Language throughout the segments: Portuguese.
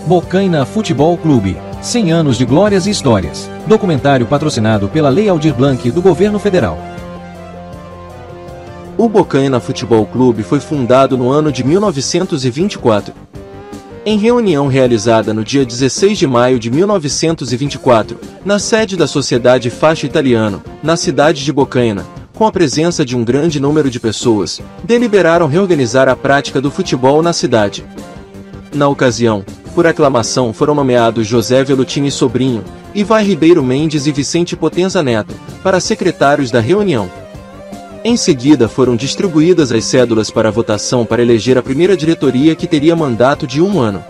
Bocaina Futebol Clube, 100 anos de glórias e histórias. Documentário patrocinado pela Lei Aldir Blanc do Governo Federal. O Bocaina Futebol Clube foi fundado no ano de 1924. Em reunião realizada no dia 16 de maio de 1924, na sede da Sociedade Fascio Italiano, na cidade de Bocaina, com a presença de um grande número de pessoas, deliberaram reorganizar a prática do futebol na cidade. Na ocasião, por aclamação foram nomeados José Velutini Sobrinho, Ivar Ribeiro Mendes e Vicente Potenza Neto, para secretários da reunião. Em seguida foram distribuídas as cédulas para votação para eleger a primeira diretoria, que teria mandato de 1 ano.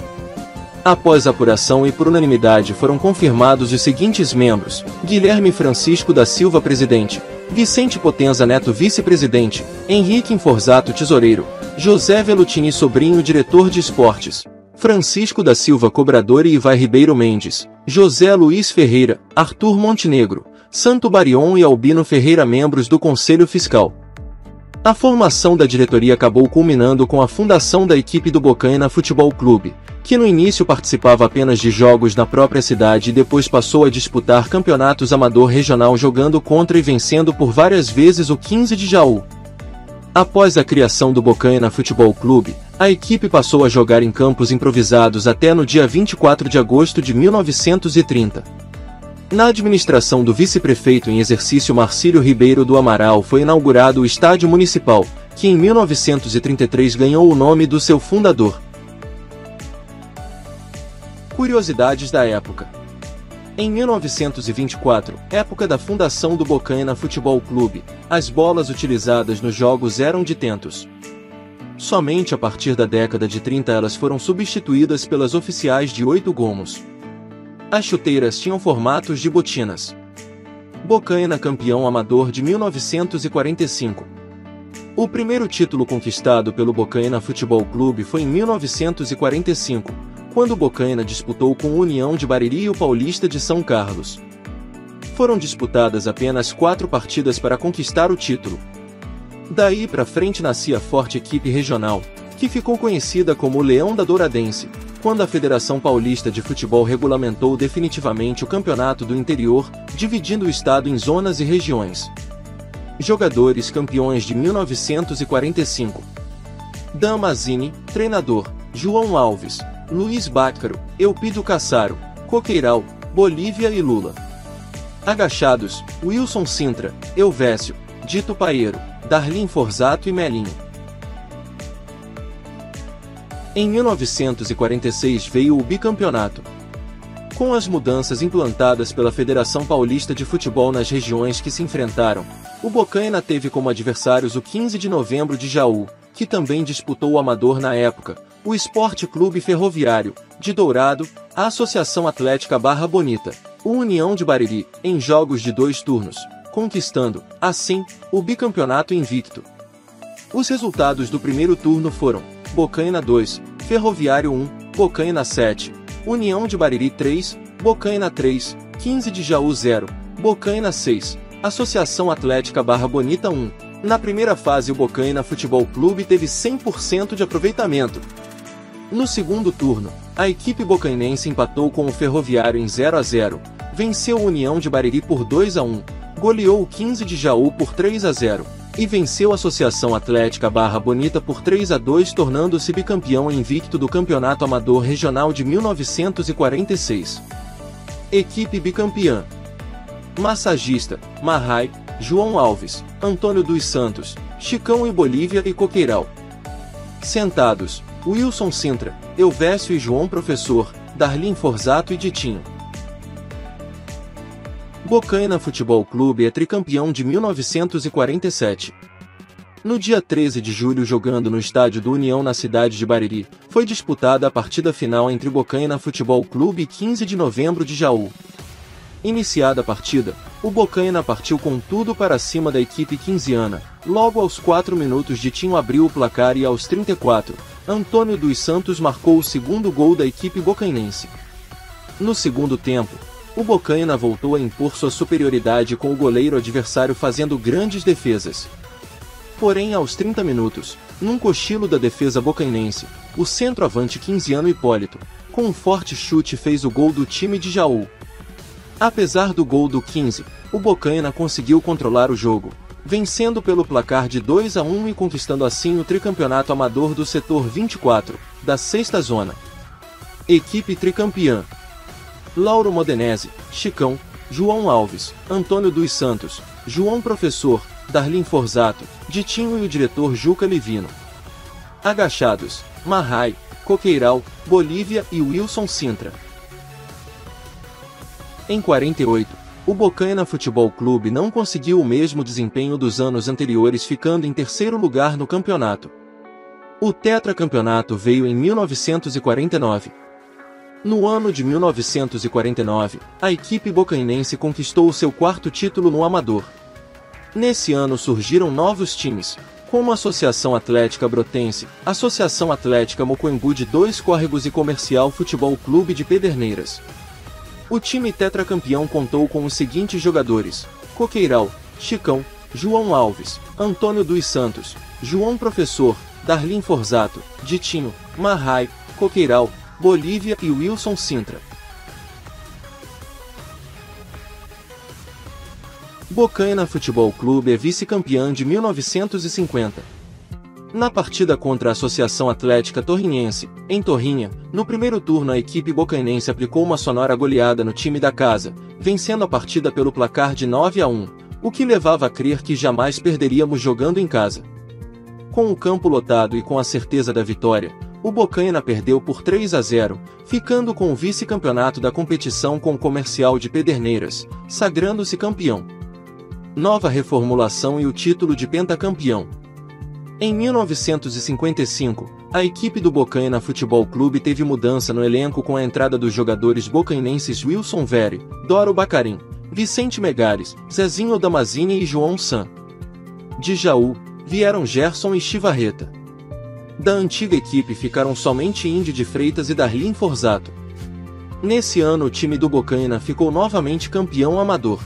Após apuração e por unanimidade foram confirmados os seguintes membros: Guilherme Francisco da Silva, presidente; Vicente Potenza Neto, vice-presidente; Henrique Inforzato, tesoureiro; José Velutini Sobrinho, diretor de esportes; Francisco da Silva, cobrador, e Ivar Ribeiro Mendes; José Luiz Ferreira, Arthur Montenegro, Santo Barion e Albino Ferreira, membros do Conselho Fiscal. A formação da diretoria acabou culminando com a fundação da equipe do Bocaina Futebol Clube, que no início participava apenas de jogos na própria cidade e depois passou a disputar campeonatos amador regional, jogando contra e vencendo por várias vezes o 15 de Jaú. Após a criação do Bocaina Futebol Clube, a equipe passou a jogar em campos improvisados até no dia 24 de agosto de 1930. Na administração do vice-prefeito em exercício Marcílio Ribeiro do Amaral foi inaugurado o Estádio Municipal, que em 1933 ganhou o nome do seu fundador. Curiosidades da época. Em 1924, época da fundação do Bocaina Futebol Clube, as bolas utilizadas nos jogos eram de tentos. Somente a partir da década de 30 elas foram substituídas pelas oficiais de 8 gomos. As chuteiras tinham formatos de botinas. Bocaina campeão amador de 1945. O primeiro título conquistado pelo Bocaina Futebol Clube foi em 1945, quando o Bocaina disputou com o União de Bariri e o Paulista de São Carlos. Foram disputadas apenas 4 partidas para conquistar o título. Daí para frente nascia a forte equipe regional, que ficou conhecida como o Leão da Douradense, quando a Federação Paulista de Futebol regulamentou definitivamente o Campeonato do Interior, dividindo o estado em zonas e regiões. Jogadores campeões de 1945. Dan Mazzini, treinador; João Alves, Luiz Bácaro, Eupídio Cassaro, Coqueiral, Bolívia e Lula. Agachados: Wilson Sintra, Elvésio, Dito Paeiro, Darlim Forzato e Melinho. Em 1946 veio o bicampeonato. Com as mudanças implantadas pela Federação Paulista de Futebol nas regiões que se enfrentaram, o Bocaina teve como adversários o 15 de Novembro de Jaú, que também disputou o amador na época, o Esporte Clube Ferroviário, de Dourado, a Associação Atlética Barra Bonita, o União de Bariri, em jogos de 2 turnos, conquistando, assim, o bicampeonato invicto. Os resultados do primeiro turno foram: Bocaina 2, Ferroviário 1, Bocaina 7, União de Bariri 3, Bocaina 3, 15 de Jaú 0, Bocaina 6, Associação Atlética Barra Bonita 1. Na primeira fase o Bocaina Futebol Clube teve 100% de aproveitamento. No segundo turno, a equipe bocainense empatou com o Ferroviário em 0-0, venceu a União de Bariri por 2-1, goleou o 15 de Jaú por 3-0, e venceu a Associação Atlética Barra Bonita por 3-2, tornando-se bicampeão invicto do Campeonato Amador Regional de 1946. Equipe bicampeã: massagista, Marrai, João Alves, Antônio dos Santos, Chicão e Bolívia e Coqueiral. Sentados: Wilson Sintra, Elvésio e João Professor, Darlim Forzato e Ditinho. Bocaina Futebol Clube é tricampeão de 1947. No dia 13 de julho, jogando no estádio do União na cidade de Bariri, foi disputada a partida final entre Bocaina Futebol Clube e 15 de Novembro de Jaú. Iniciada a partida, o Bocaina partiu com tudo para cima da equipe quinziana. Logo aos 4 minutos, Ditinho abriu o placar e aos 34, Antônio dos Santos marcou o segundo gol da equipe bocainense. No segundo tempo, o Bocaina voltou a impor sua superioridade com o goleiro adversário fazendo grandes defesas. Porém, aos 30 minutos, num cochilo da defesa bocainense, o centroavante quinziano Hipólito com um forte chute fez o gol do time de Jaú. Apesar do gol do 15, o Bocaina conseguiu controlar o jogo, vencendo pelo placar de 2-1 e conquistando assim o tricampeonato amador do setor 24, da sexta zona. Equipe tricampeã: Lauro Modenese, Chicão, João Alves, Antônio dos Santos, João Professor, Darlin Forzato, Ditinho e o diretor Juca Livino. Agachados: Marrai, Coqueiral, Bolívia e Wilson Sintra. Em 48, o Bocaina Futebol Clube não conseguiu o mesmo desempenho dos anos anteriores, ficando em terceiro lugar no campeonato. O tetracampeonato veio em 1949. No ano de 1949, a equipe bocainense conquistou o seu quarto título no Amador. Nesse ano surgiram novos times, como a Associação Atlética Brotense, Associação Atlética Mocoembu de Dois Córregos e Comercial Futebol Clube de Pederneiras. O time tetracampeão contou com os seguintes jogadores: Coqueiral, Chicão, João Alves, Antônio dos Santos, João Professor, Darlin Forzato, Ditinho, Marrai, Coqueiral, Bolívia e Wilson Sintra. Bocaina Futebol Clube é vice-campeã de 1950. Na partida contra a Associação Atlética Torrinhense, em Torrinha, no primeiro turno a equipe bocainense aplicou uma sonora goleada no time da casa, vencendo a partida pelo placar de 9-1, o que levava a crer que jamais perderíamos jogando em casa. Com o campo lotado e com a certeza da vitória, o Bocaina perdeu por 3-0, ficando com o vice-campeonato da competição com o Comercial de Pederneiras, sagrando-se campeão. Nova reformulação e o título de pentacampeão. Em 1955, a equipe do Bocaina Futebol Clube teve mudança no elenco com a entrada dos jogadores bocainenses Wilson Veri, Doro Bacarim, Vicente Megares, Zezinho Damasini e João San. De Jaú, vieram Gerson e Chivarreta. Da antiga equipe ficaram somente Índio de Freitas e Darlin Forzato. Nesse ano o time do Bocaina ficou novamente campeão amador.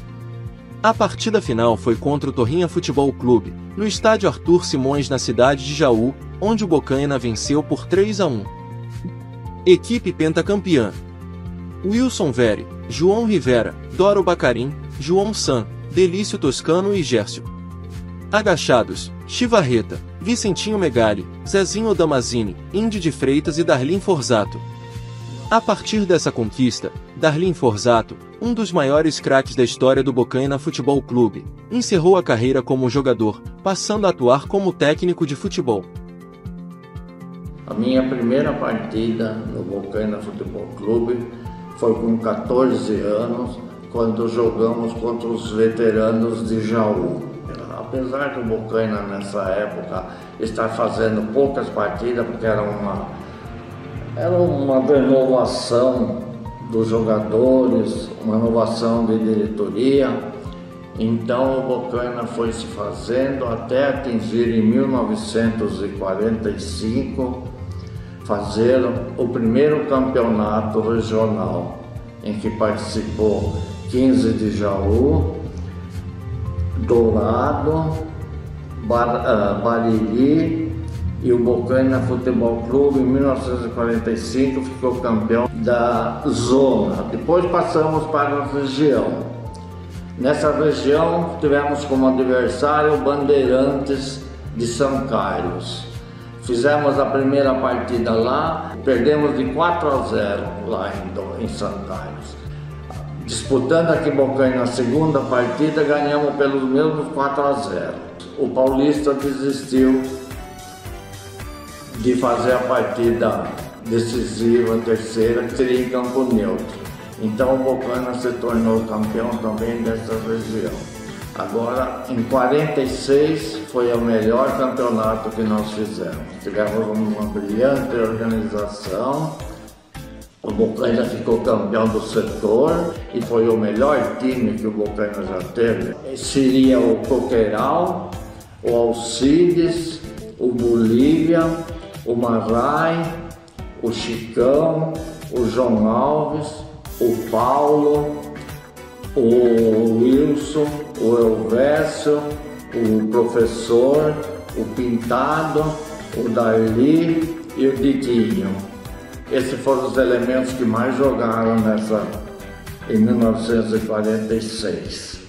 A partida final foi contra o Torrinha Futebol Clube, no estádio Arthur Simões na cidade de Jaú, onde o Bocaina venceu por 3-1. Equipe pentacampeã: Wilson Veri, João Rivera, Doro Bacarim, João San, Delício Toscano e Gércio. Agachados: Chivarreta, Vicentinho Megali, Zezinho Damasini, Índio de Freitas e Darlin Forzato. A partir dessa conquista, Darlin Forzato, um dos maiores craques da história do Bocaina Futebol Clube, encerrou a carreira como jogador, passando a atuar como técnico de futebol. A minha primeira partida no Bocaina Futebol Clube foi com 14 anos, quando jogamos contra os veteranos de Jaú. Apesar do Bocaina nessa época estar fazendo poucas partidas, porque era uma renovação dos jogadores, uma renovação de diretoria, então o Bocaina foi se fazendo até atingir em 1945 fazer o primeiro campeonato regional, em que participou 15 de Jaú, Dourado, Bariri, e o Bocaina Futebol Clube em 1945 ficou campeão da zona. Depois passamos para a região. Nessa região tivemos como adversário o Bandeirantes de São Carlos. Fizemos a primeira partida lá, perdemos de 4-0 lá em São Carlos. Disputando aqui Bocaina a segunda partida, ganhamos pelos mesmos 4-0. O Paulista desistiu de fazer a partida decisiva, terceira, que seria em campo neutro. Então o Bocaina se tornou campeão também dessa região. Agora, em 46, foi o melhor campeonato que nós fizemos. Tivemos uma brilhante organização. O Bocaina ficou campeão do setor e foi o melhor time que o Bocaina já teve. Seria o Coqueiral, o Alcides, o Bolívia, o Marrai, o Chicão, o João Alves, o Paulo, o Wilson, o Elvésio, o Professor, o Pintado, o Darli e o Didinho. Esses foram os elementos que mais jogaram em 1946.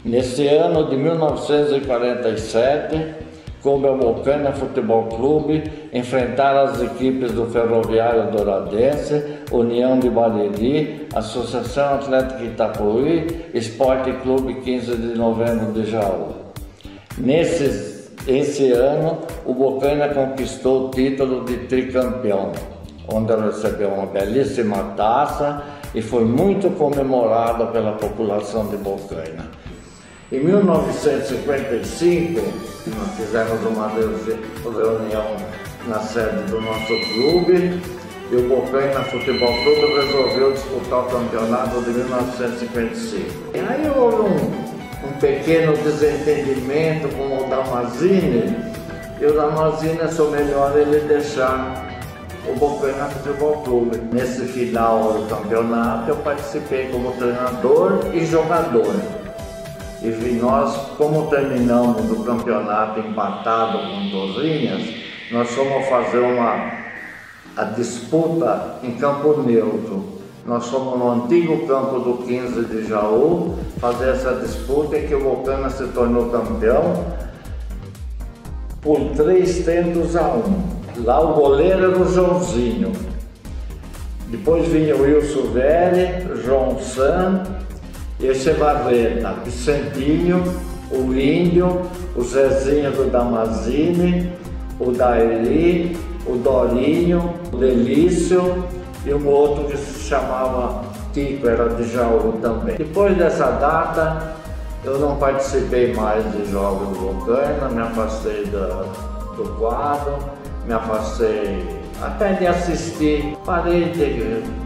Nesse ano de 1947, coube ao Bocaina Futebol Clube enfrentar as equipes do Ferroviário Douradense, União de Bariri, Associação Atlética Itapuí, Esporte Clube 15 de Novembro de Jaú. Esse ano, o Bocaina conquistou o título de tricampeão, onde recebeu uma belíssima taça e foi muito comemorado pela população de Bocaina. Em 1955, nós fizemos uma reunião na sede do nosso clube e o Bocaina Futebol Clube resolveu disputar o campeonato de 1955. E aí houve um pequeno desentendimento com o Damasini, e o Damasini achou melhor ele deixar o Bocaina Futebol Clube. Nesse final do campeonato eu participei como treinador e jogador. E nós, como terminamos o campeonato empatado com Torrinhas, nós fomos fazer a disputa em campo neutro. Nós fomos no antigo campo do 15 de Jaú fazer essa disputa em que o Bocaina se tornou campeão por 3-1. Lá o goleiro era o Joãozinho. Depois vinha o Wilson Velli, João San, Echevarreta, Vicentinho, o Índio, o Zezinho do Damasini, o Daeli, o Dorinho, o Delício e um outro que se chamava Tico, era de Jaú também. Depois dessa data, eu não participei mais de jogos do Bocaina, me afastei do quadro, me afastei até de assistir, parei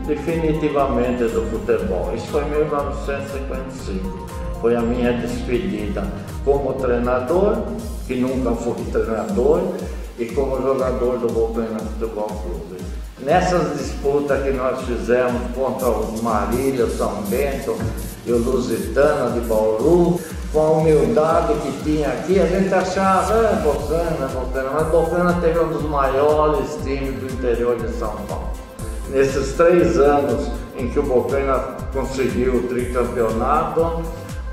definitivamente do futebol. Isso foi em 1955, foi a minha despedida como treinador, que nunca fui treinador, e como jogador do Bocaina Futebol Clube. Nessas disputas que nós fizemos contra os Marília, o São Bento e o Lusitana de Bauru, com a humildade que tinha aqui, a gente achava, Bocaina, mas Bocaina teve um dos maiores times do interior de São Paulo. Nesses 3 anos em que o Bocaina conseguiu o tricampeonato,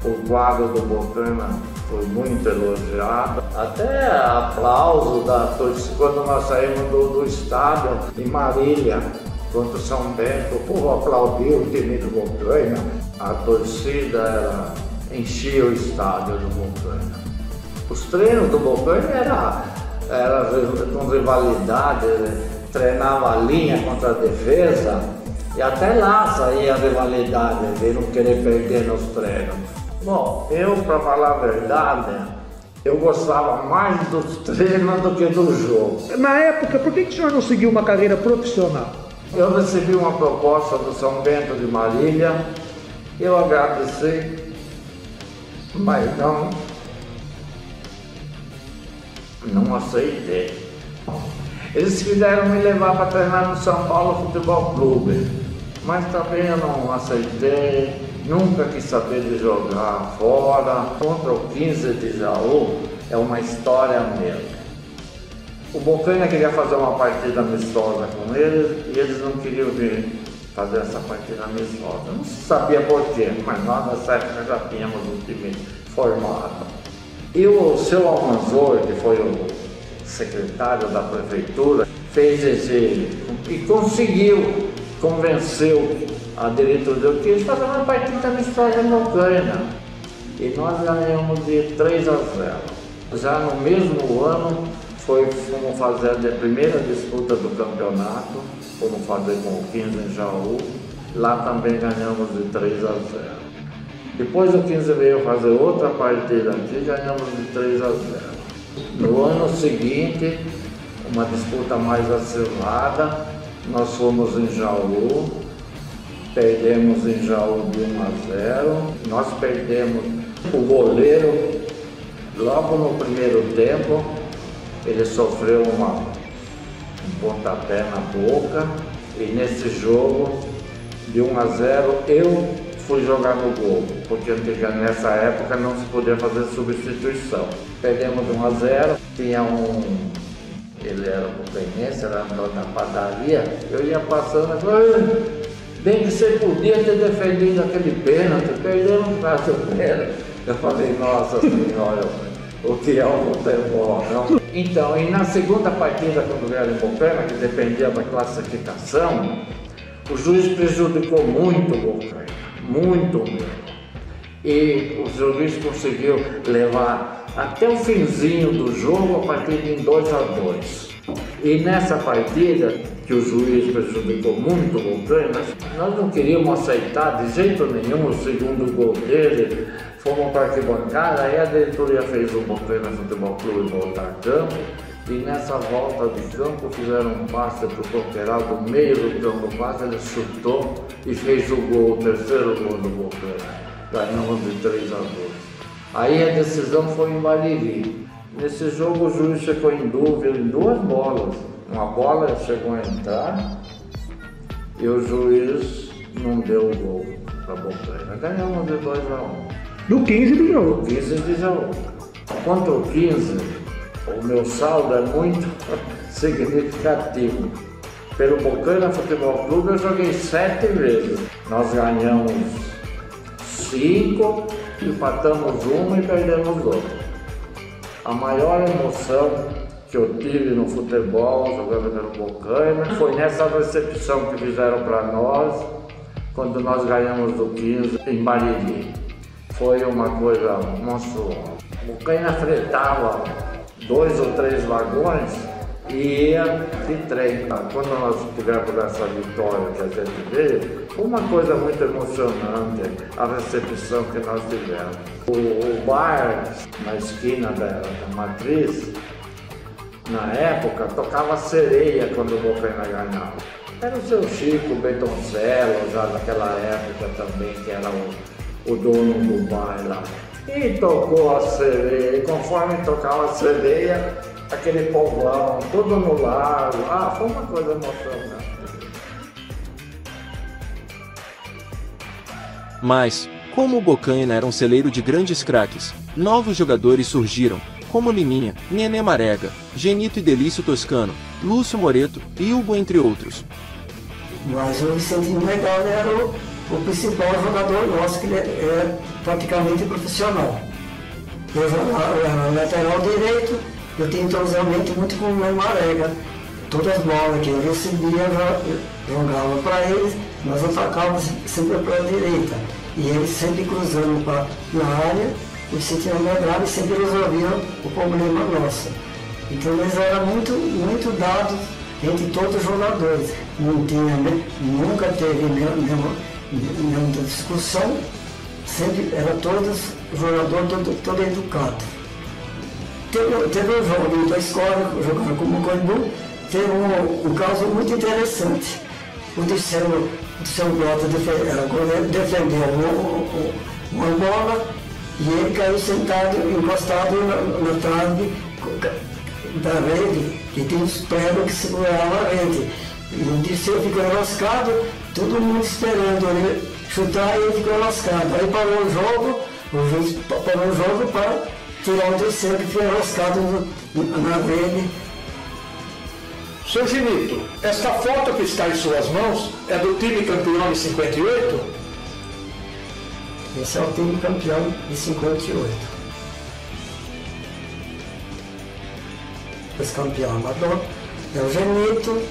o quadro do Bocaina foi muito elogiado, até aplauso da torcida quando nós saímos do estádio em Marília contra o São Bento. O povo aplaudiu o time do Bocaina, a torcida enchia o estádio do Bocaina. Os treinos do Bocaina era com rivalidade, treinava a linha contra a defesa e até lá saía a rivalidade de não querer perder nos treinos. Bom, eu, para falar a verdade, eu gostava mais dos treinos do que do jogo. Na época, por que o senhor não seguiu uma carreira profissional? Eu recebi uma proposta do São Bento de Marília, eu agradeci, mas não aceitei. Eles quiseram me levar para treinar no São Paulo Futebol Clube, mas também eu não aceitei. Nunca quis saber de jogar fora. Contra o 15 de Jaú é uma história mesmo. O Bocaina queria fazer uma partida amistosa com eles e eles não queriam vir fazer essa partida amistosa. Não se sabia por quê, mas nós nessa época já tínhamos um time formado. E o seu Almanzor, que foi o secretário da prefeitura, fez e conseguiu, convenceu a diretoria que eles faziam uma partida amistosa em Bocaina. E nós ganhamos de 3-0. Já no mesmo ano, fomos fazer a primeira disputa do campeonato, fomos fazer com o 15 em Jaú, lá também ganhamos de 3-0. Depois o 15 veio fazer outra partida aqui, ganhamos de 3-0. No ano seguinte, uma disputa mais acirrada, nós fomos em Jaú, perdemos em Jaú de 1-0, nós perdemos o goleiro logo no primeiro tempo, ele sofreu um pontapé na boca e nesse jogo de 1-0 eu fui jogar no gol, porque nessa época não se podia fazer substituição. Perdemos de 1-0, tinha um ele era bocainense, era dono da padaria, eu ia passando e falava, bem que você podia ter defendido aquele pênalti, perdeu um prato de pênalti. Eu falei, nossa senhora, o que é o futebol, não? Então, e na segunda partida, quando era em Bocaina, que dependia da classificação, o juiz prejudicou muito o Bocaina, muito mesmo. E o juiz conseguiu levar até o finzinho do jogo a partida em 2-2. E nessa partida, que o juiz prejudicou muito o Bocaina, nós não queríamos aceitar de jeito nenhum o segundo gol dele. Fomos para a arquibancada, aí a diretoria fez o Bocaina Futebol Clube voltar a campo. E nessa volta de campo fizeram um passe para o Coqueiral do meio do campo, o passe ele chutou e fez o gol, o terceiro gol do Bocaina. Ganhamos de 3-2. Aí a decisão foi em Bariri. Nesse jogo o juiz ficou em dúvida em duas bolas. Uma bola chegou a entrar e o juiz não deu o gol para Bocaina. Ganhamos de 2-1. Do 15 de jogo. Do 15 de jogo. Contra o 15, o meu saldo é muito significativo. Pelo Bocaina Futebol Clube eu joguei 7 vezes. Nós ganhamos 5, empatamos 1 e perdemos outra. A maior emoção que eu tive no futebol, jogando pelo Bocaina, foi nessa recepção que fizeram para nós, quando nós ganhamos do 15 em Bariri. Foi uma coisa monstruosa. O Bocaina fretava 2 ou 3 vagões e ia de trem. Quando nós tivemos essa vitória que a gente veio, foi uma coisa muito emocionante a recepção que nós tivemos. O bar na esquina da Matriz, na época, tocava sereia quando o Bocaina ganhava. Era o seu Chico Bertoncello, já naquela época também, que era o dono do bar lá. E tocou a sereia, e conforme tocava a sereia, aquele povão, tudo no lago. Foi uma coisa emocionante. Mas, como o Bocaina era um celeiro de grandes craques, novos jogadores surgiram, como Liminha, Nenê Marega, Genito e Delício Toscano, Lúcio Moreto e Hugo, entre outros. Mas o Vicentinho Legal era o principal jogador nosso, que ele é praticamente profissional. Eu jogava lateral direito, eu tinha entrosamento muito com o meu Marega. Todas as bolas que eu recebia, eu jogava para eles, nós atacávamos sempre para a direita. E eles sempre cruzando na área, o Vicentinho Legal e sempre resolviam o problema nosso. Então eles eram muito dados entre todos os jogadores. Nunca teve nenhuma discussão, sempre era todos jogadores todo educado. Teve um jogo da escola, jogando como Coimbu, teve um caso muito interessante. O Diceu Blota defendeu uma bola e ele caiu sentado, encostado na trave da rede, que tem os pregos que seguravam a rede. E o Diceu ficou enroscado, todo mundo esperando ele chutar e ele ficou enroscado. Aí parou o jogo, o juiz parou o jogo para tirar o Diceu que foi enroscado na rede. Seu Genito, esta foto que está em suas mãos é do time campeão de 58? Esse é o time campeão de 58. Esse campeão amador é o Genito,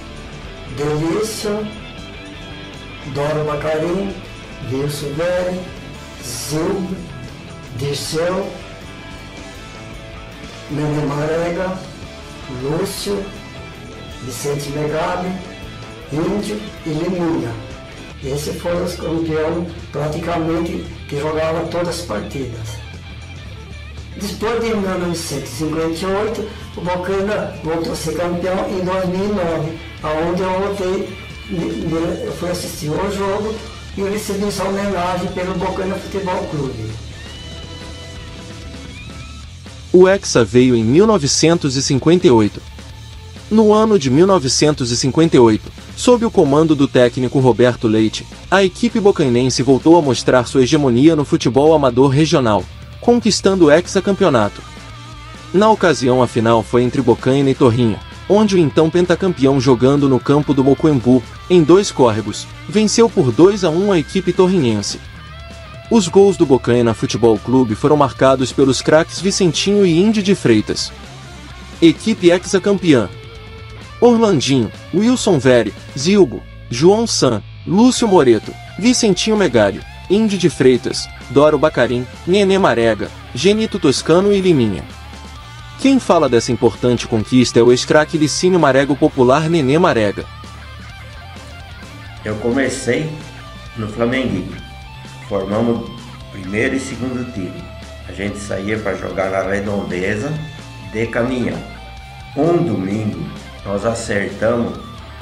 Delício, Doro Bacarim, Wilson Velho, Zilber, Dirceu, Nenê Marega, Lúcio, Vicente Megabe, Índio e Liminha. Esses foram os campeões praticamente que jogavam todas as partidas. Depois de 1958, o Bocaina voltou a ser campeão em 2009, onde eu fui assistir ao jogo e recebi essa homenagem pelo Bocaina Futebol Clube. O Hexa veio em 1958. No ano de 1958, sob o comando do técnico Roberto Leite, a equipe bocainense voltou a mostrar sua hegemonia no futebol amador regional, conquistando o hexacampeonato. Na ocasião, a final foi entre Bocaina e Torrinha, onde o então pentacampeão, jogando no campo do Mocoembu, em 2 córregos, venceu por 2-1 a equipe torrinense. Os gols do Bocaina Futebol Clube foram marcados pelos craques Vicentinho e Indy de Freitas. Equipe hexacampeã: Orlandinho, Wilson Veri, Zilbo, João San, Lúcio Moreto, Vicentinho Megário, Indy de Freitas, Doro Bacarim, Nenê Marega, Genito Toscano e Liminha. Quem fala dessa importante conquista é o ex-craque Licínio Marega, o popular Nenê Marega. Eu comecei no Flamenguinho. Formamos primeiro e segundo time. A gente saía para jogar na Redondeza de caminhão. Um domingo nós acertamos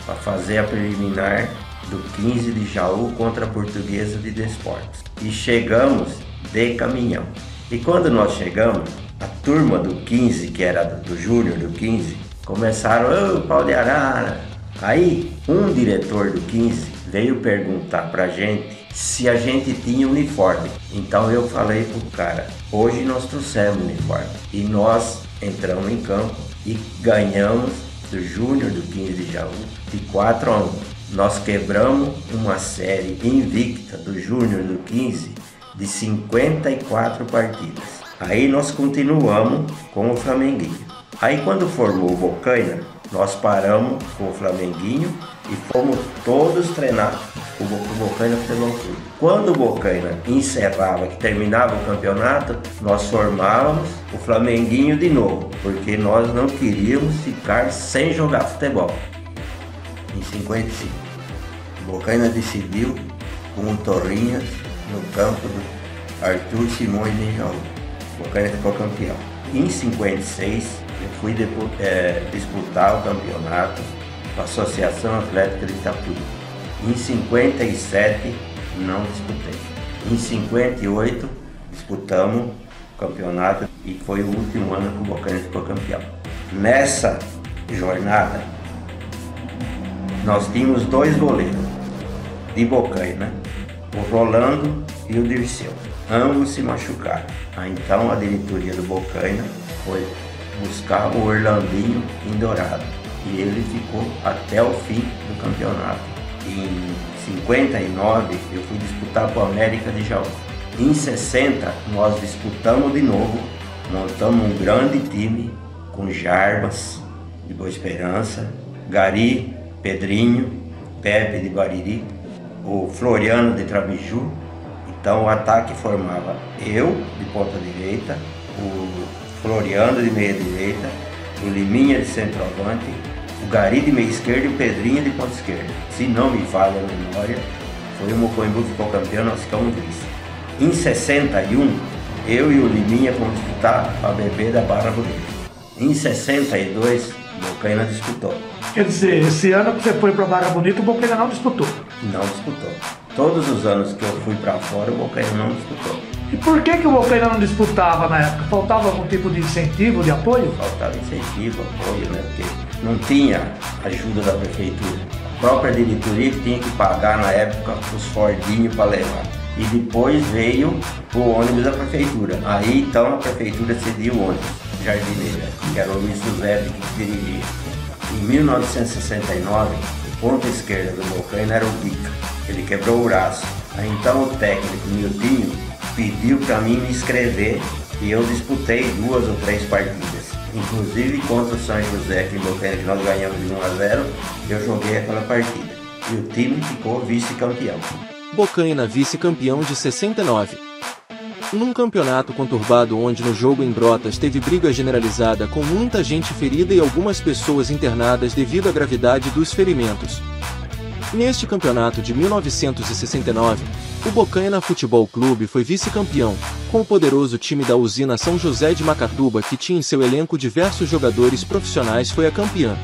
para fazer a preliminar do 15 de Jaú contra a Portuguesa de Desportos. E chegamos de caminhão. E quando nós chegamos, a turma do 15, que era do Júnior do 15, começaram: ô, pau de arara. Aí um diretor do 15 veio perguntar pra gente se a gente tinha uniforme. Então eu falei pro cara: hoje nós trouxemos uniforme. E nós entramos em campo e ganhamos do Júnior do 15 de Jaú de 4-1. Nós quebramos uma série invicta do Júnior do 15 de 54 partidas. Aí nós continuamos com o Flamenguinho. Aí quando formou o Bocaina, nós paramos com o Flamenguinho e fomos todos treinar o Bocaina Futebol Clube. Quando o Bocaina encerrava, que terminava o campeonato, nós formávamos o Flamenguinho de novo, porque nós não queríamos ficar sem jogar futebol. Em 55, o Bocaina decidiu com o Torrinhas no campo do Arthur Simões de Jaú. O Bocaina ficou campeão. Em 56, eu fui disputar o campeonato com a Associação Atlética de Itapuí. Em 57, não disputei. Em 58, disputamos o campeonato e foi o último ano que o Bocaina ficou campeão. Nessa jornada, nós tínhamos 2 goleiros de Bocaina, o Rolando e o Dirceu. Ambos se machucaram. Então a diretoria do Bocaina foi buscar o Orlandinho em Dourado e ele ficou até o fim do campeonato. Em 59 eu fui disputar com o América de Jaú. Em 60 nós disputamos de novo, montamos um grande time com Jarbas de Boa Esperança, Gari, Pedrinho, Pepe de Bariri, o Floriano de Trabiju. Então o ataque formava eu de ponta direita, o Floriano de meia direita, o Liminha de centroavante, o Gari de meia esquerda e o Pedrinho de ponta esquerda. Se não me falha a memória, foi o Mocoembu que ficou campeão, nós ficamos vice. Em 61, eu e o Liminha fomos disputar a BB da Barra Bonita. Em 62, o Bocaina disputou. Quer dizer, esse ano que você foi para Barra Bonita, o Bocaina não disputou? Não disputou. Todos os anos que eu fui para fora, o Bocaina não disputou. E por que o Bocaina não disputava na época? Faltava algum tipo de incentivo, de apoio? Faltava incentivo, apoio, né? Porque não tinha ajuda da prefeitura. A própria diretoria que tinha que pagar na época os Fordinhos para levar. E depois veio o ônibus da prefeitura. Aí então a prefeitura cediu o ônibus Jardineira, que era o Luiz José que dirigia. Em 1969, o ponta esquerda do Bocaina era o Bica. Ele quebrou o braço. Aí então o técnico Miltinho pediu para mim me inscrever e eu disputei 2 ou 3 partidas. Inclusive contra o São José, que nós ganhamos de 1-0, eu joguei aquela partida. E o time ficou vice-campeão. Bocaina vice-campeão de 69. Num campeonato conturbado onde no jogo em Brotas teve briga generalizada com muita gente ferida e algumas pessoas internadas devido à gravidade dos ferimentos. Neste campeonato de 1969, o Bocaina Futebol Clube foi vice-campeão, com o poderoso time da usina São José de Macatuba que tinha em seu elenco diversos jogadores profissionais. Foi a campeã.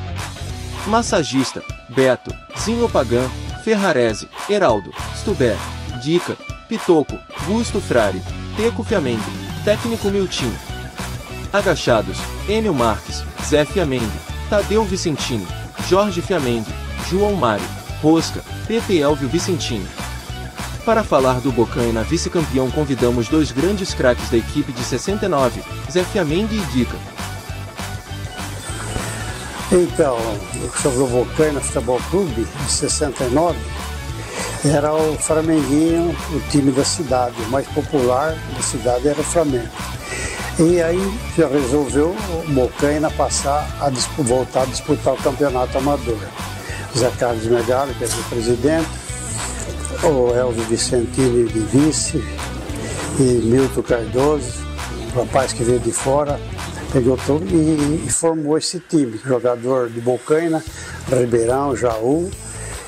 Massagista, Beto, Zinho Pagan, Ferrarese, Heraldo, Stubé, Dica, Pitoco, Gusto Frari, Teco Fiamengue, Técnico Miltinho. Agachados, Enio Marques, Zé Fiamengue, Tadeu Vicentini, Jorge Fiamengue, João Mário, Rosca, Pepe Elvio Vicentini. Para falar do Bocaina vice-campeão convidamos 2 grandes craques da equipe de 69, Zé Fiamengue e Dica. Então, sobre o Bocaina Futebol Clube, de 69, era o Flamenguinho, o time da cidade, o mais popular da cidade era o Flamengo. E aí já resolveu o Bocaina passar voltar a disputar o campeonato amador. Zé Carlos Megali, que era o presidente, o Elvio Vicentini de vice, e Milton Cardoso, o rapaz que veio de fora, pegou tudo e formou esse time. Jogador de Bocaina, Ribeirão, Jaú,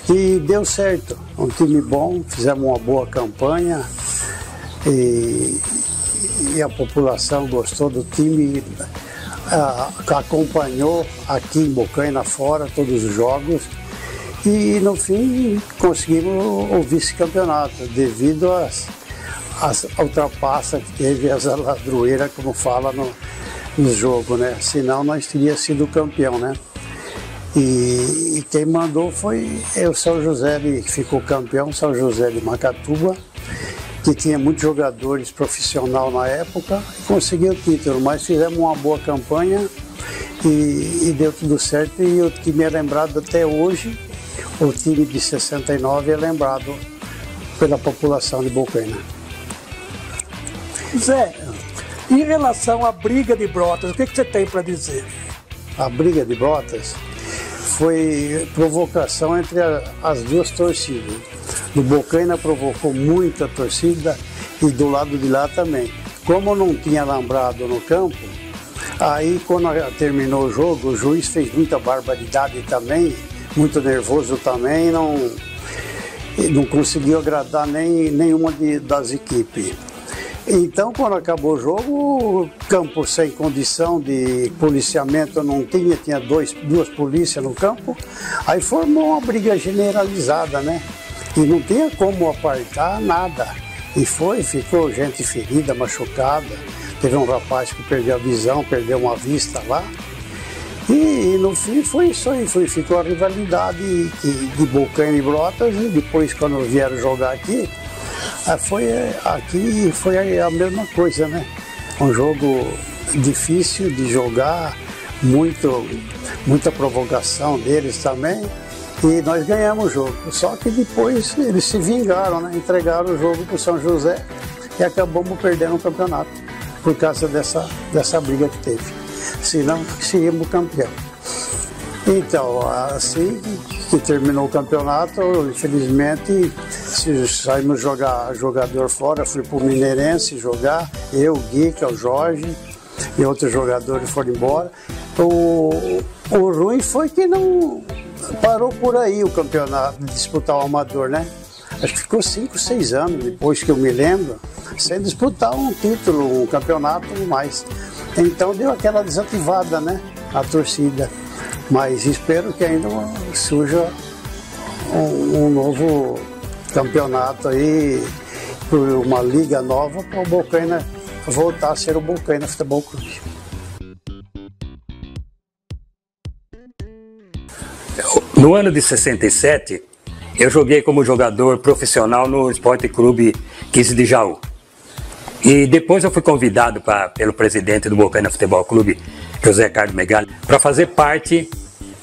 e deu certo. Um time bom, fizemos uma boa campanha e a população gostou do time, acompanhou aqui em Bocaina fora todos os jogos e no fim conseguimos o vice-campeonato devido às ultrapassas que teve, as ladroeiras, como fala no jogo, né? Senão nós teríamos sido campeão, né? E quem mandou foi o São José, que ficou campeão, São José de Macatuba, que tinha muitos jogadores profissionais na época, e conseguiu o título, mas fizemos uma boa campanha e deu tudo certo, e o time é lembrado até hoje, o time de 69 é lembrado pela população de Bocaina. Zé, em relação à briga de Brotas, o que você tem para dizer? A briga de Brotas foi provocação entre as duas torcidas. Do Bocaina provocou muita torcida e do lado de lá também. Como não tinha alambrado no campo, aí quando terminou o jogo, o juiz fez muita barbaridade também, muito nervoso também, não conseguiu agradar nenhuma das equipes. Então, quando acabou o jogo, o campo sem condição de policiamento não tinha duas polícias no campo, aí formou uma briga generalizada, né? E não tinha como apartar nada. E ficou gente ferida, machucada. Teve um rapaz que perdeu a visão, perdeu uma vista lá. E no fim foi isso aí, ficou a rivalidade de Bocaina e Brotas, e depois quando vieram jogar aqui, foi a mesma coisa, né? Um jogo difícil de jogar, muita provocação deles também, e nós ganhamos o jogo. Só que depois eles se vingaram, né? Entregaram o jogo para o São José e acabamos perdendo o campeonato por causa dessa briga que teve. Senão seríamos campeão. Então, assim que terminou o campeonato, infelizmente, saímos jogador fora, fui para o Mineirense jogar, eu, o Guica, o Jorge e outros jogadores foram embora. O ruim foi que não parou por aí o campeonato, de disputar o amador, né? Acho que ficou 5, 6 anos, depois que eu me lembro, sem disputar um título, um campeonato mais. Então deu aquela desativada, né, a torcida. Mas espero que ainda surja um novo campeonato aí, uma liga nova para o Bocaina voltar a ser o Bocaina Futebol Clube. No ano de 67, eu joguei como jogador profissional no Esporte Clube 15 de Jaú. E depois eu fui convidado pelo presidente do Bocaina Futebol Clube, José Carlos Megali, para fazer parte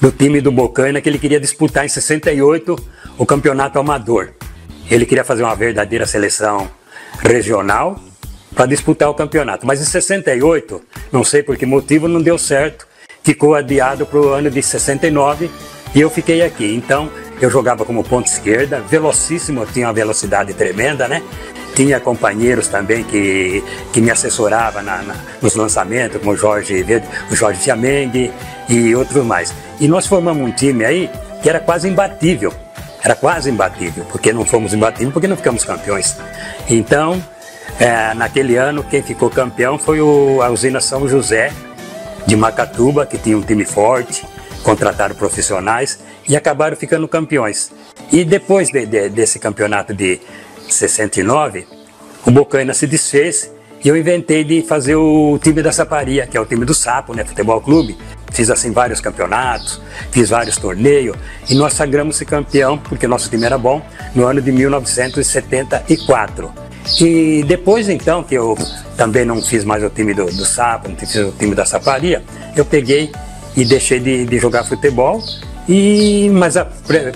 do time do Bocaina, que ele queria disputar em 68 o campeonato amador. Ele queria fazer uma verdadeira seleção regional para disputar o campeonato. Mas em 68, não sei por que motivo, não deu certo, ficou adiado para o ano de 69 e eu fiquei aqui. Então eu jogava como ponta esquerda, velocíssimo, eu tinha uma velocidade tremenda, né? Tinha companheiros também que me assessoravam nos lançamentos, como o Jorge Fiamengue e outros mais. E nós formamos um time aí que era quase imbatível. Porque não fomos imbatíveis, porque não ficamos campeões. Então, naquele ano, quem ficou campeão foi a usina São José de Macatuba, que tinha um time forte, contrataram profissionais e acabaram ficando campeões. E depois desse campeonato de 69, o Bocaina se desfez e eu inventei de fazer o time da Saparia, que é o time do Sapo, né, futebol clube. Fiz assim vários campeonatos, fiz vários torneios e nós sagramos-se campeão, porque nosso time era bom, no ano de 1974. E depois então, que eu também não fiz mais o time do Sapo, não fiz o time da Saparia, eu peguei e deixei de jogar futebol,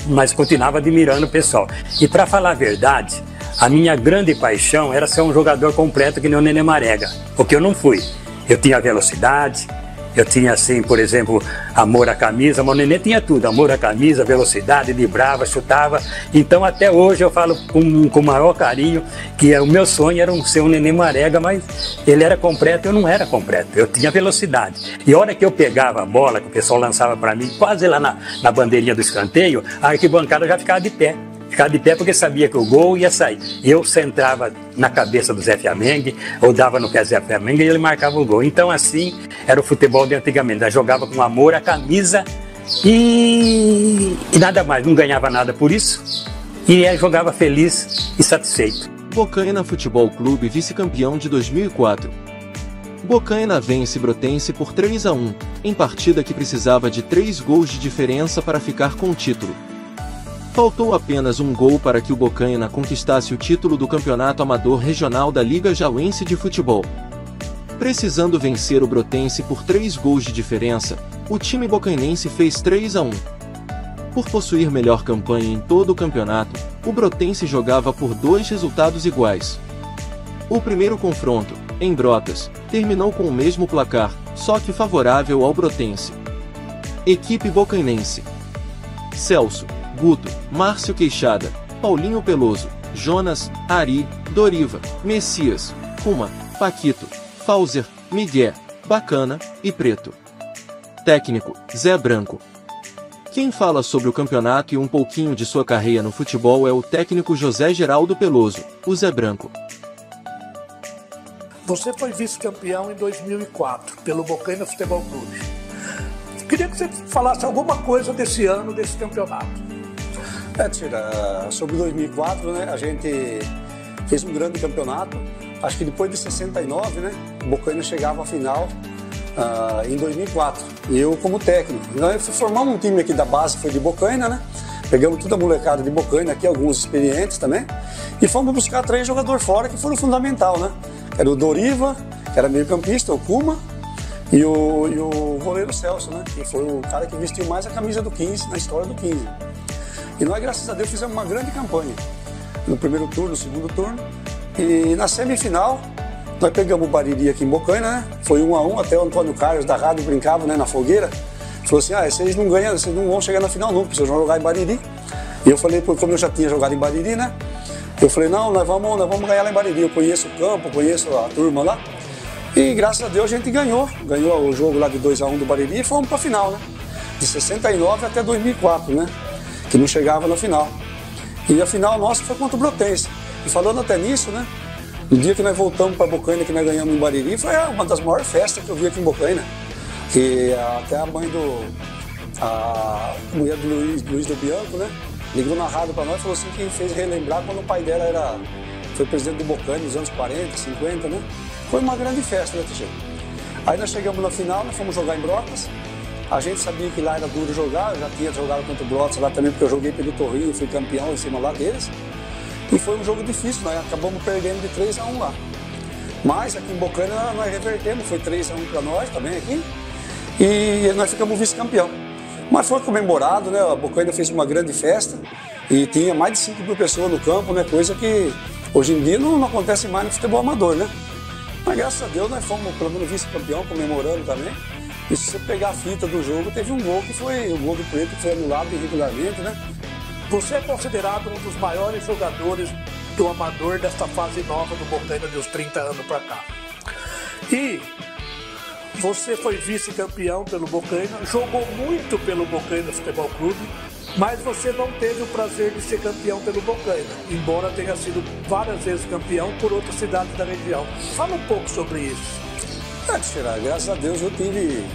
mas continuava admirando o pessoal. E para falar a verdade, a minha grande paixão era ser um jogador completo que nem o Nenê Marega, porque eu não fui. Eu tinha velocidade, eu tinha assim, por exemplo, amor à camisa, mas o Nenê tinha tudo, amor à camisa, velocidade, driblava, chutava. Então até hoje eu falo com o maior carinho que o meu sonho era ser um Nenê Marega, mas ele era completo, eu não era completo, eu tinha velocidade. E a hora que eu pegava a bola, que o pessoal lançava para mim, quase lá na bandeirinha do escanteio, a arquibancada já ficava de pé. Ficava de pé porque sabia que o gol ia sair. Eu centrava na cabeça do Zé Fiamengue, ou dava no pé do Zé Fiamengue e ele marcava o gol. Então assim era o futebol de antigamente. Eu jogava com amor à camisa e nada mais. Não ganhava nada por isso e jogava feliz e satisfeito. Bocaina Futebol Clube, vice-campeão de 2004. Bocaina vence Brotense por 3-1, em partida que precisava de 3 gols de diferença para ficar com o título. Faltou apenas um gol para que o Bocaina conquistasse o título do Campeonato Amador Regional da Liga Jauense de Futebol. Precisando vencer o Brotense por 3 gols de diferença, o time bocainense fez 3-1. Por possuir melhor campanha em todo o campeonato, o Brotense jogava por 2 resultados iguais. O primeiro confronto, em Brotas, terminou com o mesmo placar, só que favorável ao Brotense. Equipe bocainense: Celso, Guto, Márcio Queixada, Paulinho Peloso, Jonas, Ari, Doriva, Messias, Kuma, Paquito, Fauser, Miguel, Bacana e Preto. Técnico: Zé Branco. Quem fala sobre o campeonato e um pouquinho de sua carreira no futebol é o técnico José Geraldo Peloso, o Zé Branco. Você foi vice-campeão em 2004 pelo Bocaina Futebol Clube. Queria que você falasse alguma coisa desse ano, desse campeonato. Tira, sobre 2004, né, a gente fez um grande campeonato. Acho que depois de 69, né, o Bocaina chegava à final em 2004. E eu como técnico. Nós formamos um time aqui da base, foi de Bocaina, né? Pegamos toda a molecada de Bocaina aqui, alguns experientes também. E fomos buscar 3 jogadores fora que foram fundamental, né? Era o Doriva, que era meio campista, o Kuma, e o goleiro Celso, né? Que foi o cara que vestiu mais a camisa do 15 na história do 15. E nós, graças a Deus, fizemos uma grande campanha. No primeiro turno, no segundo turno. E na semifinal, nós pegamos o Bariri aqui em Bocaina, né? Foi 1-1, até o Antônio Carlos da rádio brincava, né, na fogueira. Falou assim, vocês não ganham, vocês não vão chegar na final nunca, vocês vão jogar em Bariri. E eu falei, como eu já tinha jogado em Bariri, né? Eu falei, não, nós vamos ganhar lá em Bariri. Eu conheço o campo, conheço a turma lá. E graças a Deus a gente ganhou o jogo lá de 2-1 do Bariri e fomos para a final, né? De 69 até 2004, né? Que não chegava na final. E a final nossa foi contra o Brotense. E falando até nisso, né? No dia que nós voltamos para Bocaina, que nós ganhamos em Bariri, foi uma das maiores festas que eu vi aqui em Bocaina. Que até a mãe a mulher do Luiz do Bianco, né? Ligou na rádio para nós e falou assim que fez relembrar quando o pai dela foi presidente do Bocaina nos anos 40, 50, né? Foi uma grande festa, né, Teixeira? Aí nós chegamos na final, nós fomos jogar em Brotas. A gente sabia que lá era duro jogar, eu já tinha jogado contra o Brotas lá também, porque eu joguei pelo Torrinho, fui campeão em cima lá deles. E foi um jogo difícil, nós acabamos perdendo de 3-1 lá. Mas aqui em Bocaina nós revertemos, foi 3-1 para nós também aqui. E nós ficamos vice-campeão. Mas foi comemorado, né? A Bocaina fez uma grande festa e tinha mais de 5.000 pessoas no campo, né? Coisa que hoje em dia não acontece mais no futebol amador, né? Mas graças a Deus nós fomos pelo menos vice-campeão, comemorando também. E se você pegar a fita do jogo, teve um gol que foi o gol do Preto, que foi anulado irregularmente, né? Você é considerado um dos maiores jogadores do amador desta fase nova do Bocaina de uns 30 anos para cá. E você foi vice-campeão pelo Bocaina, jogou muito pelo Bocaina Futebol Clube, mas você não teve o prazer de ser campeão pelo Bocaina, embora tenha sido várias vezes campeão por outras cidades da região. Fala um pouco sobre isso. Graças a Deus eu tive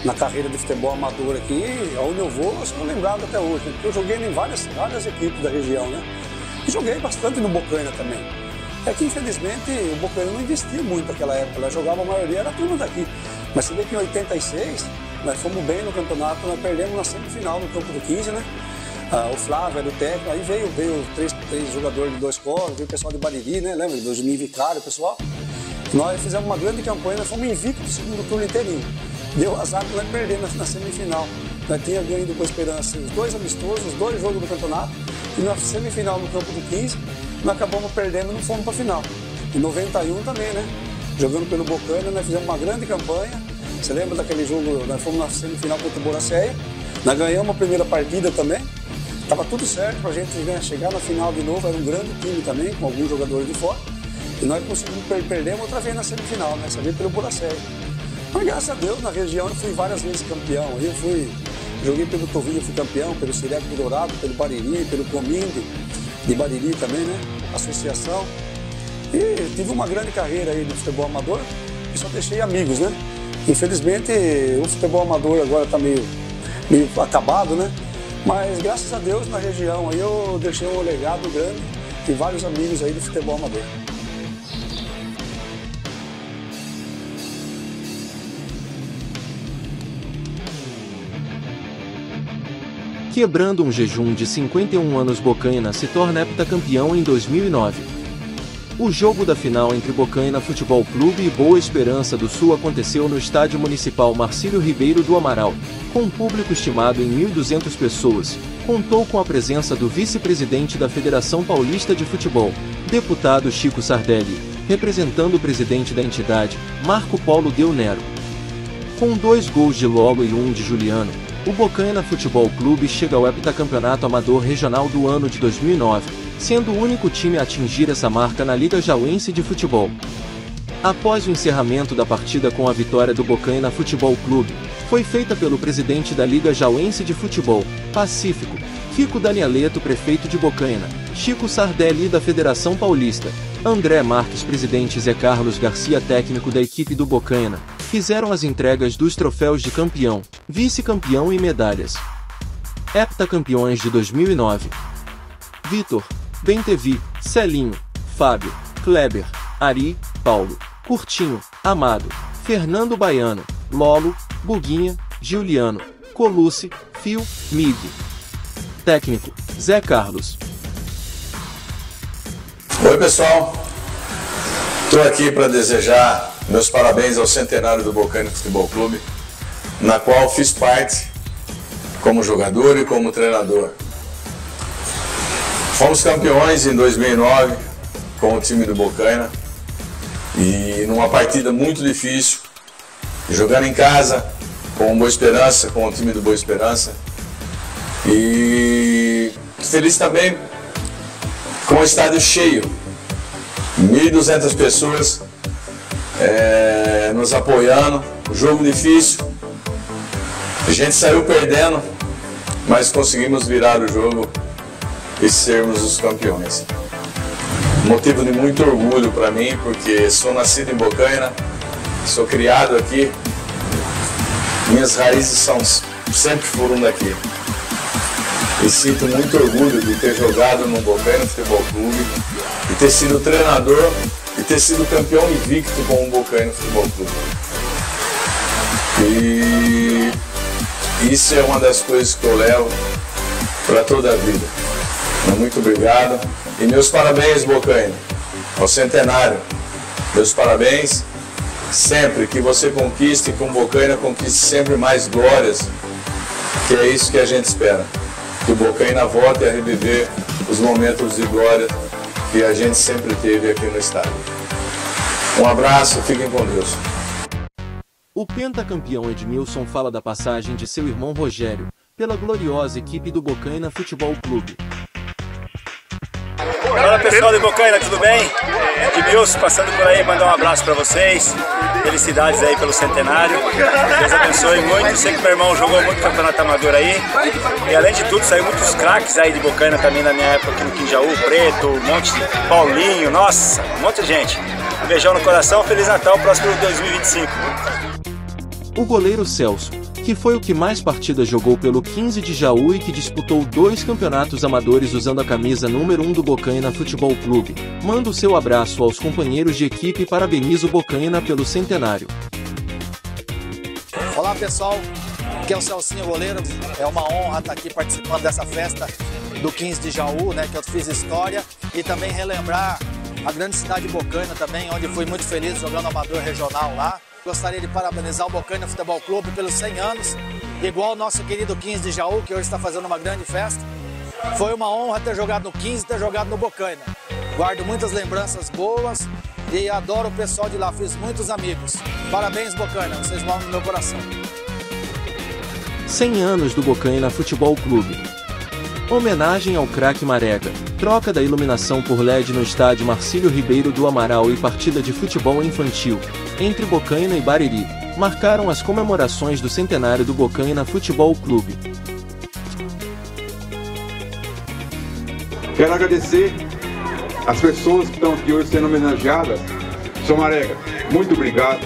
na carreira de futebol amador aqui, onde eu vou, eu sou lembrado até hoje, né? Porque eu joguei em várias equipes da região, né? E joguei bastante no Bocaina também. É que infelizmente o Bocaina não investia muito naquela época, nós jogava a maioria, era tudo daqui. Mas você vê que em 86, nós fomos bem no campeonato, nós perdemos na semifinal no campo do 15, né? O Flávio era o técnico, aí veio três jogadores de 2 coros, veio o pessoal de Bariri, né? Lembra? Do Juninho Vicário, o pessoal. Nós fizemos uma grande campanha, nós fomos invictos no segundo turno inteirinho. deu azar que nós perdemos na semifinal. Nós tínhamos ganho do Boa Esperança os 2 amistosos, os 2 jogos do campeonato, e na semifinal no campo do 15, nós acabamos perdendo e não fomos para a final. Em 91 também, né? Jogando pelo Bocaina, nós fizemos uma grande campanha. Você lembra daquele jogo, nós fomos na semifinal contra o Boracéia, nós ganhamos a primeira partida também. Estava tudo certo para a gente chegar na final de novo, era um grande time também, com alguns jogadores de fora. E nós conseguimos perder outra vez na semifinal, né? Essa vez pelo Boracéia. Mas graças a Deus, na região eu fui várias vezes campeão. Joguei pelo Tovinho, fui campeão, pelo Cireco do Dourado, pelo Bariri, pelo Cominde de Bariri também, né? Associação. E tive uma grande carreira aí no futebol amador e só deixei amigos, né? Infelizmente, o futebol amador agora está meio acabado, né? Mas graças a Deus, na região aí eu deixei um legado grande e vários amigos aí do futebol amador. Quebrando um jejum de 51 anos, Bocaina se torna heptacampeão em 2009. O jogo da final entre Bocaina Futebol Clube e Boa Esperança do Sul aconteceu no Estádio Municipal Marcílio Ribeiro do Amaral, com um público estimado em 1.200 pessoas. Contou com a presença do vice-presidente da Federação Paulista de Futebol, deputado Chico Sardelli, representando o presidente da entidade, Marco Paulo Del Nero. Com 2 gols de Lolo e 1 de Juliano, o Bocaina Futebol Clube chega ao heptacampeonato amador regional do ano de 2009, sendo o único time a atingir essa marca na Liga Jauense de Futebol. Após o encerramento da partida com a vitória do Bocaina Futebol Clube, foi feita pelo presidente da Liga Jauense de Futebol, Pacífico, Fico Danieleto, prefeito de Bocaina, Chico Sardelli da Federação Paulista, André Marques, presidente, Zé Carlos Garcia, técnico da equipe do Bocaina, fizeram as entregas dos troféus de campeão, vice-campeão e medalhas. Heptacampeões de 2009. Vitor, Bentevi, Celinho, Fábio, Kleber, Ari, Paulo, Curtinho, Amado, Fernando Baiano, Lolo, Buguinha, Giuliano, Colucci, Fio, Mig. Técnico, Zé Carlos. Oi pessoal, estou aqui para desejar meus parabéns ao centenário do Bocaina Futebol Clube, na qual fiz parte como jogador e como treinador. Fomos campeões em 2009 com o time do Bocaina e numa partida muito difícil, jogando em casa com o Boa Esperança, com o time do Boa Esperança, e feliz também com o estádio cheio, 1.200 pessoas nos apoiando, jogo difícil, a gente saiu perdendo, mas conseguimos virar o jogo e sermos os campeões. Motivo de muito orgulho para mim, porque sou nascido em Bocaina, sou criado aqui, minhas raízes sempre foram daqui. E sinto muito orgulho de ter jogado no Bocaina Futebol Clube, de ter sido treinador e ter sido campeão invicto com o Bocaina Futebol Clube. E isso é uma das coisas que eu levo para toda a vida. Muito obrigado. E meus parabéns, Bocaina, ao centenário. Meus parabéns. Sempre que você conquiste, com Bocaina conquiste sempre mais glórias, que é isso que a gente espera. Que o Bocaina volte a reviver os momentos de glória que a gente sempre teve aqui no estádio. Um abraço, fiquem com Deus. O pentacampeão Edmilson fala da passagem de seu irmão Rogério pela gloriosa equipe do Bocaina Futebol Clube. Olá pessoal do Bocaina, tudo bem? Edmilson passando por aí, mandar um abraço para vocês. Felicidades aí pelo centenário. Deus abençoe muito. Sei que meu irmão jogou muito campeonato amador aí. E além de tudo, saiu muitos craques aí de Bocaina também na minha época aqui no Quinjaú, Preto, um monte de Paulinho, nossa, um monte de gente. Um beijão no coração, Feliz Natal, próximo 2025. O goleiro Celso, que foi o que mais partidas jogou pelo 15 de Jaú e que disputou 2 campeonatos amadores usando a camisa número 1 do Bocaina Futebol Clube, manda o seu abraço aos companheiros de equipe e parabeniza o Bocaina pelo centenário. Olá pessoal, aqui é o Celcinho Goleiro, é uma honra estar aqui participando dessa festa do 15 de Jaú, né, que eu fiz história, e também relembrar a grande cidade de Bocaina também, onde fui muito feliz jogando amador regional lá. Gostaria de parabenizar o Bocaina Futebol Clube pelos 100 anos, igual o nosso querido 15 de Jaú, que hoje está fazendo uma grande festa. Foi uma honra ter jogado no 15 e ter jogado no Bocaina. Guardo muitas lembranças boas e adoro o pessoal de lá, fiz muitos amigos. Parabéns, Bocaina, vocês moram no meu coração. 100 anos do Bocaina Futebol Clube. Homenagem ao craque Marega, troca da iluminação por LED no estádio Marcílio Ribeiro do Amaral e partida de futebol infantil, entre Bocaina e Bariri, marcaram as comemorações do centenário do Bocaina Futebol Clube. Quero agradecer as pessoas que estão aqui hoje sendo homenageadas. Sr. Marega, muito obrigado.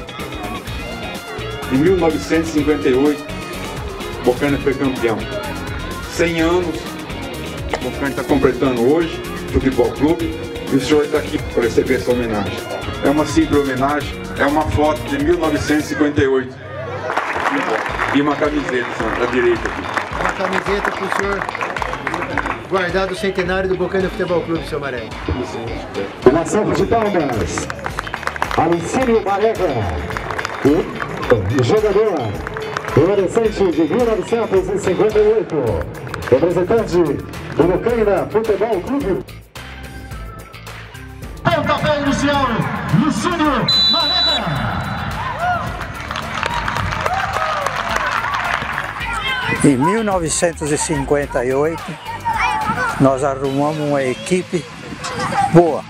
Em 1958, Bocaina foi campeão. 100 anos, Bocaina está completando hoje, Futebol Clube, e o senhor está aqui para receber essa homenagem. É uma simples homenagem, é uma foto de 1958. E uma camiseta, senhor, da direita aqui. Uma camiseta para o senhor guardar do centenário do Bocaina Futebol Clube, seu Marega. Uma salva de palmas. Alicínio Marega, o jogador, o adolescente de 1958, representante do Bocaina Futebol Clube. Pontapé inicial, Alicínio Marega. Em 1958, nós arrumamos uma equipe boa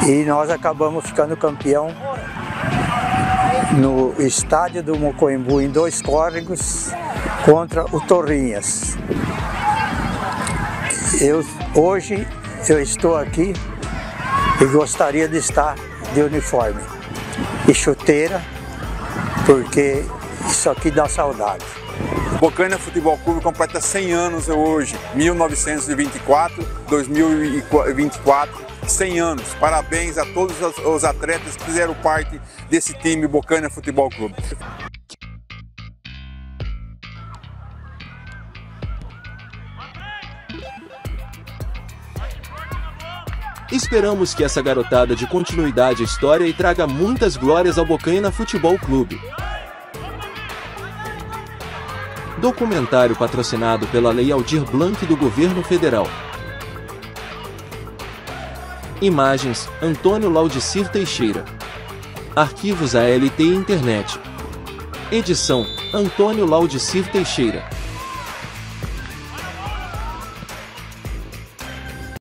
e nós acabamos ficando campeão no estádio do Mocoimbu, em 2 córregos, contra o Torrinhas. Hoje eu estou aqui e gostaria de estar de uniforme e chuteira, porque isso aqui dá saudade. Bocaina Futebol Clube completa 100 anos hoje, 1924, 2024, 100 anos. Parabéns a todos os atletas que fizeram parte desse time Bocaina Futebol Clube. Esperamos que essa garotada dê continuidade à história e traga muitas glórias ao Bocaina Futebol Clube. Documentário patrocinado pela Lei Aldir Blanc do Governo Federal. Imagens, Antônio Laudicir Teixeira. Arquivos ALT Internet. Edição, Antônio Laudicir Teixeira.